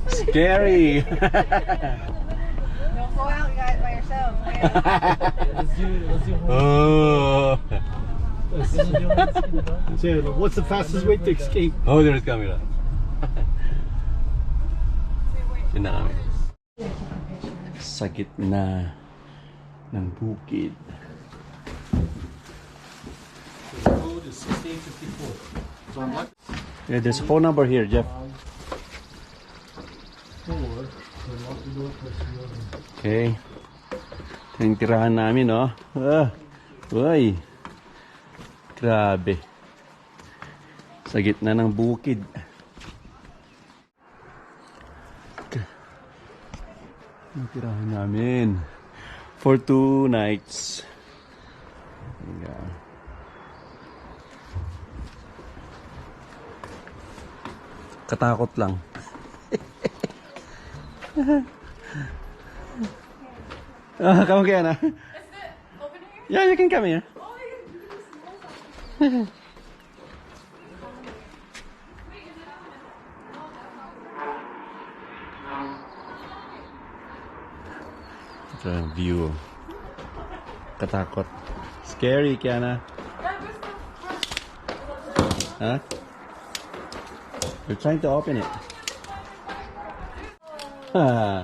Scary. Don't go out, guys, by yourself. Oh. So, what's the fastest way to escape? Oh, there's camera. Yun na kami. Sa gitna ng bukid. The code is 1654. So, what? Yeah, there's a phone number here, Jeff. Okay. Ito yung tirahan namin, no? Uy. Grabe. Sa gitna ng bukid. Yung tirahan namin. For 2 nights. Yeah. Katakot lang. Come again, huh? Is it open here? Yeah, you can come here. Oh, Ito yung view. Katakot. Scary, Kiana. Huh? We're trying to open it. Ah.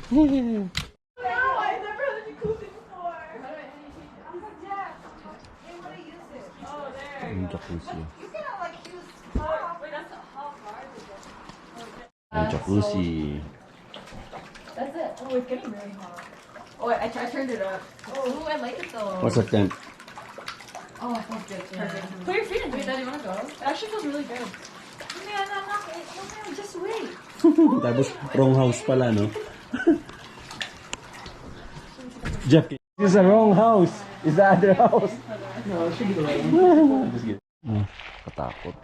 No, I've never had a jacuzzi before. Hey, what do you use it? Oh, there. Yung jacuzzi. You cannot like use hot. Wait, that's a hot bar. Yung jacuzzi. That's it. Oh, it's getting really hot. Oh, I turned it up. Oh, I like it though. What's that temp? Oh, it feels good. Perfect. Put your feet into it. Dad, you want to go? It actually feels really good. Man, I'm not. No, just wait. Tapos, wrong house pala, no? Jeff, this is the wrong house. It's the other house. No, it should be the right one. Just kidding. Katakot.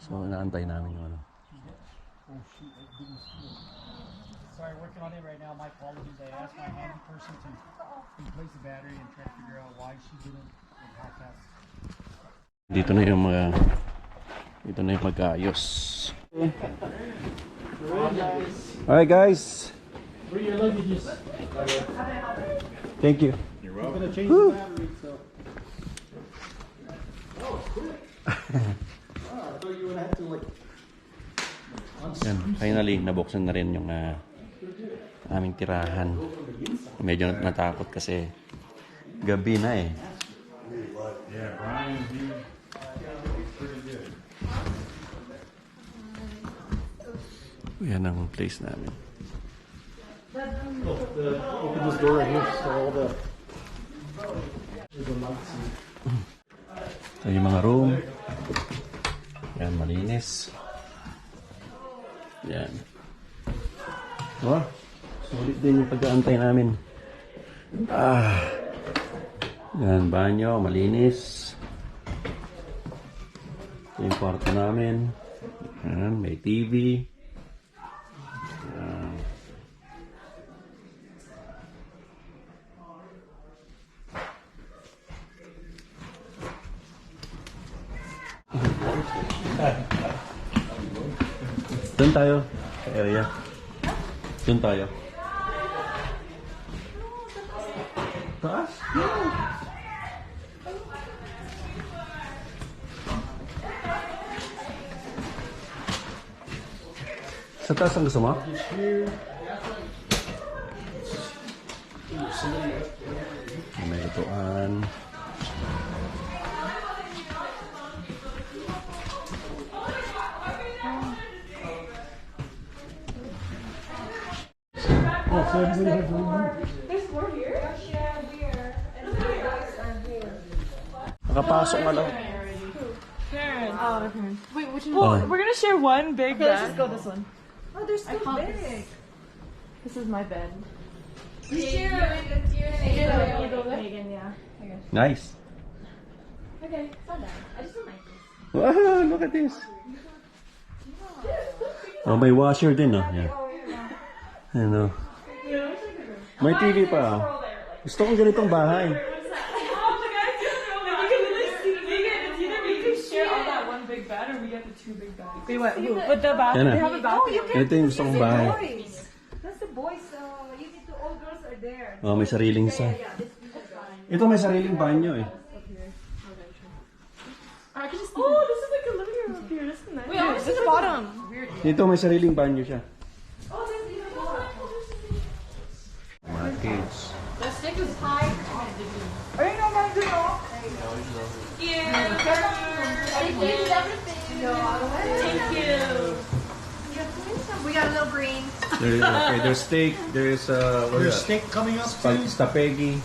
So, inaantay namin yung ano. Sorry, working on it right now. My apologies. I asked my handy person to replace the battery and try to figure out why she didn't and how fast. Dito na yung mga... Dito na yung mag-ayos. Alright, guys. Bring your luggages. Thank you. You're welcome. I'm gonna change the battery, so. Oh, quick. I thought you would have to like. Yan, finally, nabuksan na rin yung aming tirahan. Medyo natakot kasi gabi na eh. Yeah, Brian, pretty good. Yan ang place namin. Oh, open this door right here, so all the. There's a light seat. So yung mga room. Yan, malinis. Yan. Oh, sulit din yung pag-aantay namin. Yan, banyo, malinis. Ito yung kwarto namin. Yan, may TV. Yan. Doon tayo. Sa area. Doon tayo. Taas? Sa taas ang gusto mo? May lutuan. Oh, so everybody has room. There's more here? Yeah, here. And the guys are here. Nakapasok nga lang. Karen. Oh, okay. Wait, which one? Oh. We're gonna share one big Okay, let's bed. just go this one. Oh, they're so big. This is my bed. You share you go there? Megan, yeah. Okay. Nice. Okay, it's not bad. I just don't like this. Wow, look at this. Oh, may washer din, oh. Yeah. Ano? May TV pa. Gusto ko ganitong bahay. big bed, or we get the 2 big beds? Wait, what? But the bathroom, Yan na. they have a bathroom. Ito yung gusto kong bahay. That's the boys. You need to. All girls are there. Oh, may sariling sa. Ito may sariling banyo eh. Oh, this is like a living room up here. This is nice. Wait, I want to see the bottom. Dito may sariling banyo siya. Mga kids. The stick is high. Ayun naman din, oh. Thank you. Thank you. We got a little green. There's steak, there's There's steak coming up too. spaghetti,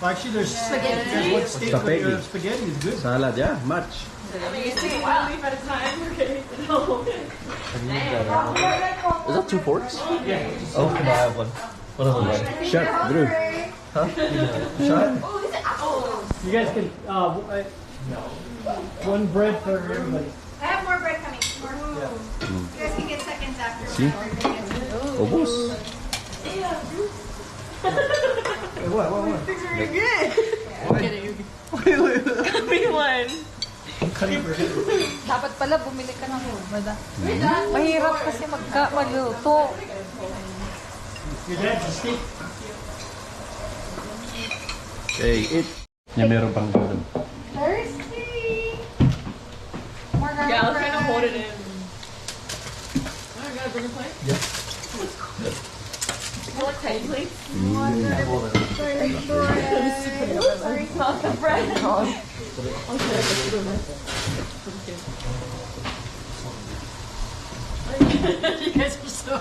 Well, actually, there's one steak Spaghetti. with spaghetti is good. salad, yeah, much. You're taking one leaf at a time. Okay. No. Is that 2 forks? Oh, can I have one? What are those? Chef, Drew. Shot? You guys can one bread for everybody. I have more bread coming. You guys can get seconds after. See? Obos. What? Things are really good. I'm kidding. Wait, one. Dapat pala bumili ka ng bada. Mahirap kasi maluto. Your dad's a steak. Okay, eat. Yeah, meron pang doon. Thirsty. Yeah, I was trying to hold it in. Oh, I gotta bring a plate? Yes. I like tiny plates. Sorry. Not the bread. You guys are so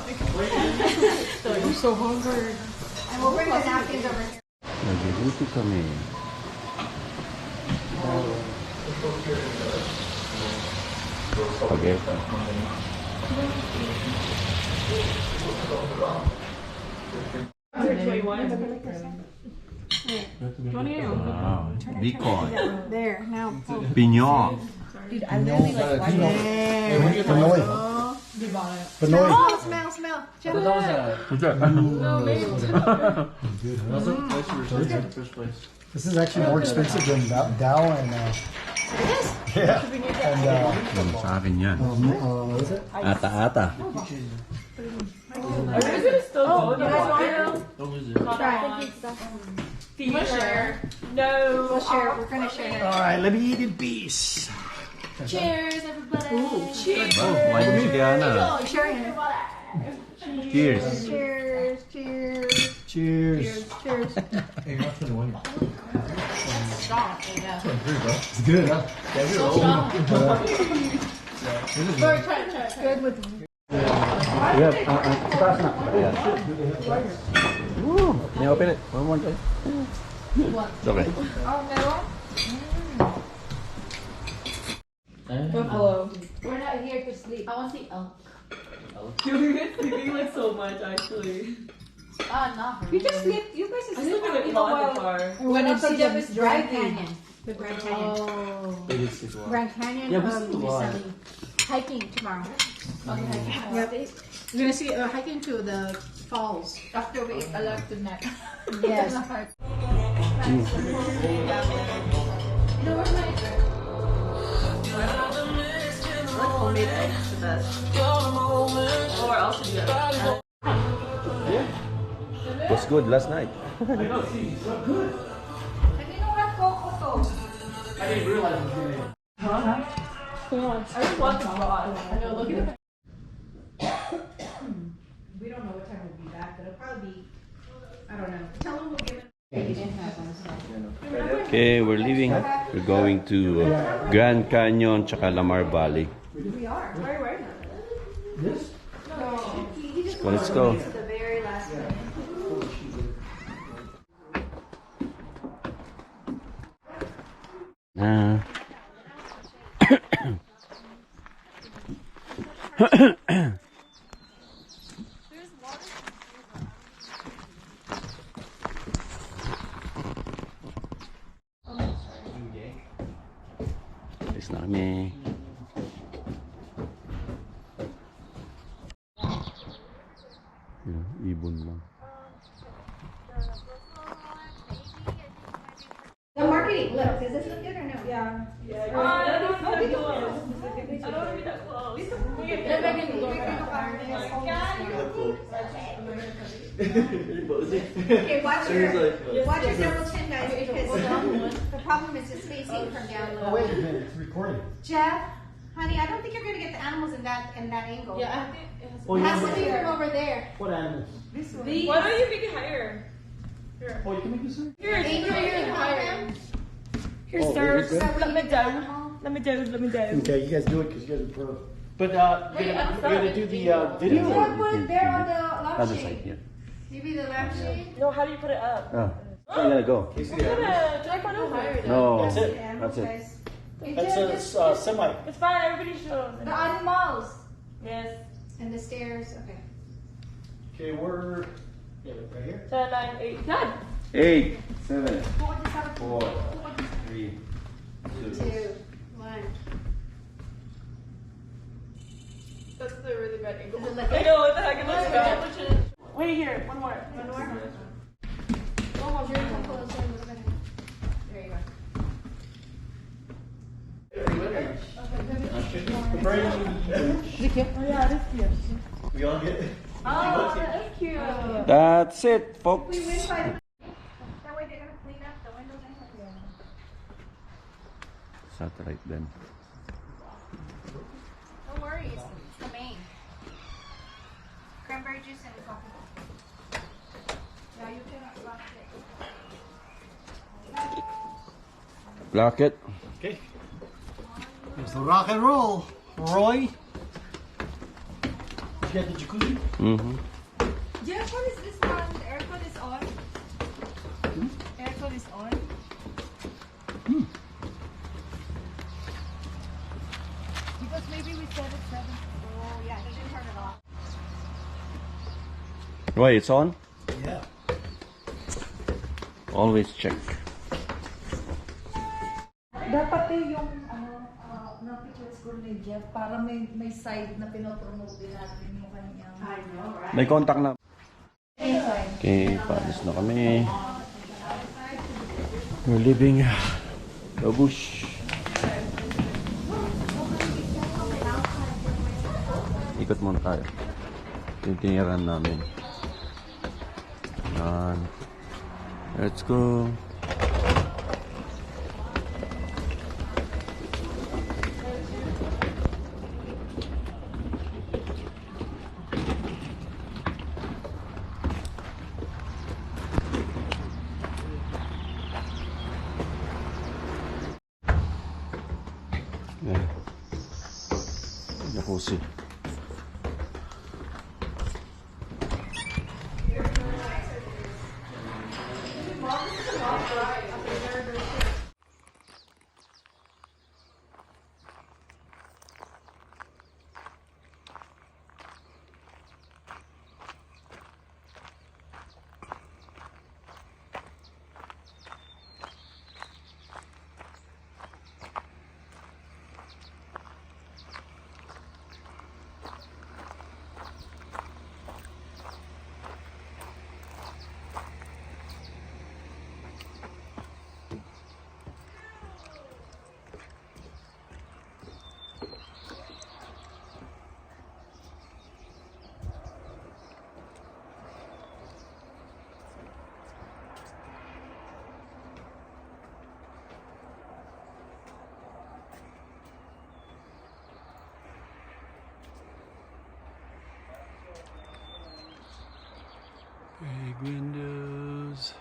I'm so hungry. And we'll bring the napkins over here. Nagluluto kami. Spaghetti. Wow. Bacon. There, now. Pignon. Dude, I literally like watching it. Pinoy. Pinoy. Oh, smell. This is actually more expensive than Dow and yeah. And Sa akin yan. what is it? Ata-ata. Are you gonna still go in the water? Try. Do you share? No. We'll share. We're gonna share. All right, let me eat in peace. Cheers, everybody. Oh, why did you get Oh, sharing. Cheers. Cheers. Cheers. Cheers. Hey, you're not 21. Strong. Yeah. It's good, huh? Sorry, try it. Good with. Yeah, taas na. Yeah. Woo! May open it. One more time. It's okay. Oh, meron? Buffalo. We're not here to sleep. I want to see elk. You're sleeping like so much, actually. Not for You just sleep. You guys I are sleep in sleeping a closet bar. We're gonna see them the Grand Canyon. The Grand Canyon. Oh. Grand Canyon. Yosemite. Hiking tomorrow. Okay. Yep. We're gonna see hiking to the falls. After we eat a lot tonight. Yes. Homemade eggs the best. Or else you get. It was good last night. Kanino what coco to? I didn't realize it was good. I just want the broth. I know, look at the We don't know what time we'll be back, but it'll probably be. I don't know. Tell them we'll give it. Okay, we're leaving. We're going to Grand Canyon tsaka Lamar Valley. We are. Where? This? No. He just Well, let's go. to the very last minute. Alis na kami. Ibon lang. The marketing. Look, does this look good or no? Yeah. Oh, don't want to be that close. Okay, watch your double chin, guys, because the problem is it's facing from down low. Oh, wait a minute. It's recording. Jeff, honey, I don't think you're gonna get the animals in that angle. Yeah, I think it has to Oh, It you has want to me be to- from over there. What animals? This one. Why don't you make it higher? Oh, you can make this one? Here, it's Angel, here, you're higher. Here, Oh, sir. is it good? Let me down. Let me down. Let me down. Okay, you guys do it because you guys are pro. But Wait, you're I'm gonna do the You video. want to put it there on the Other side lampshade. here. Maybe the lampshade. No, how do you put it up? Oh, so you gotta go. What kind of do I put it higher? No, That's it. That's it. Guys. That's a semi. It's fine. Everybody shows. The animals. Yes. And the stairs. Okay. Okay, we're right here. 10, 9, 8, 9. 8, 7, Hold this up. 4, 3, 2. 2, 1. That's the really bad angle. Is it like I know what the heck it looks bad. Wait here. One more. one more? Almost. You're gonna close in a little bit. There you go. Oh yeah, this is cute. We all get. Oh, thank you. That's it, folks. We win by the. That way they're gonna clean up the windows and Satellite then. Don't worry, it's the main. Cranberry juice and coffee. Yeah, you cannot lock it. Block it. Okay. There's the rock and roll. Roy. You got the jacuzzi? Mm-hmm. Jeff, what is this one? The aircon is on. Aircon is on. Because maybe we set it 7. Oh, yeah, he didn't turn it off. Why, it's on? Yeah. Always check. Dapat yung na-picture school ni Jeff para may side na pinopromote din natin yung kanyang. I know, right? May contact na. Okay, paalis na kami. We're leaving the bush. Ikot muna tayo. Tinitiniran namin. Yan. Let's go. Yan. Jacuzzi. Big windows.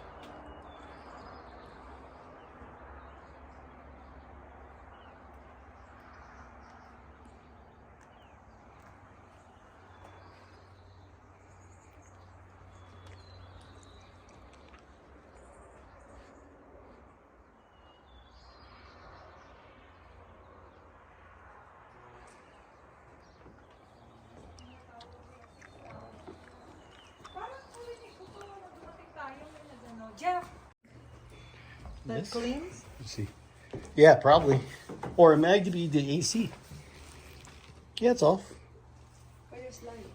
Jeff, That cleans? Let's see. Yeah, probably. Or it might be the AC. Yeah, it's off. where's light?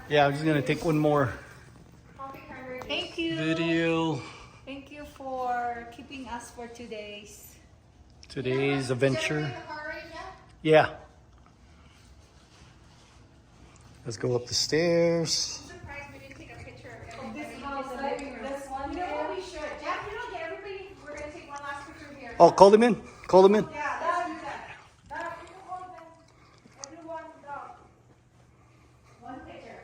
Yeah, I'm just gonna take one more. Thank you. video. Thank you for keeping us for 2 days. Today's adventure. Is that car right now? Yeah. Let's go up the stairs. I'm surprised we didn't take a picture of everybody. This house, like this one You know there. what we should? Jeff, you don't get everybody. We're gonna take one last picture here. Oh, call him in. Call him in. Yeah, let's do that. That, you can hold them. Everyone, go. One picture.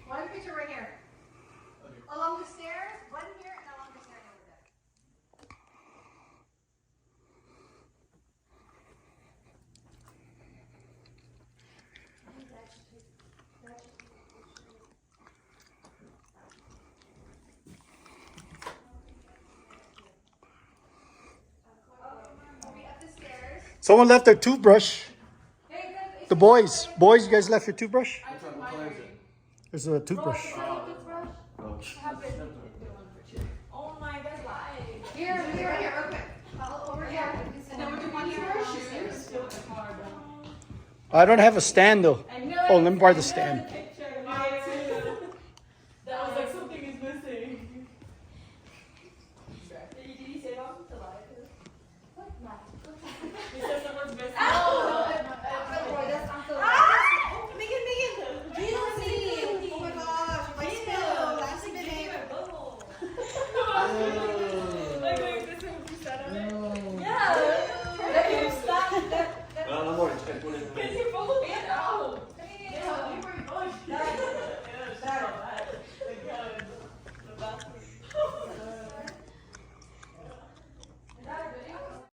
One picture right here. Along the stairs, one here, and along the stairs over there. Are we up the stairs? Someone left their toothbrush. The boys. Boys, you guys left your toothbrush? There's a toothbrush. Oh my god, lied. Here, real quick. Over here. And then we're doing one here. Shoes. I don't have a stand though. Oh, let me borrow the stand. Picture. That was like something is missing.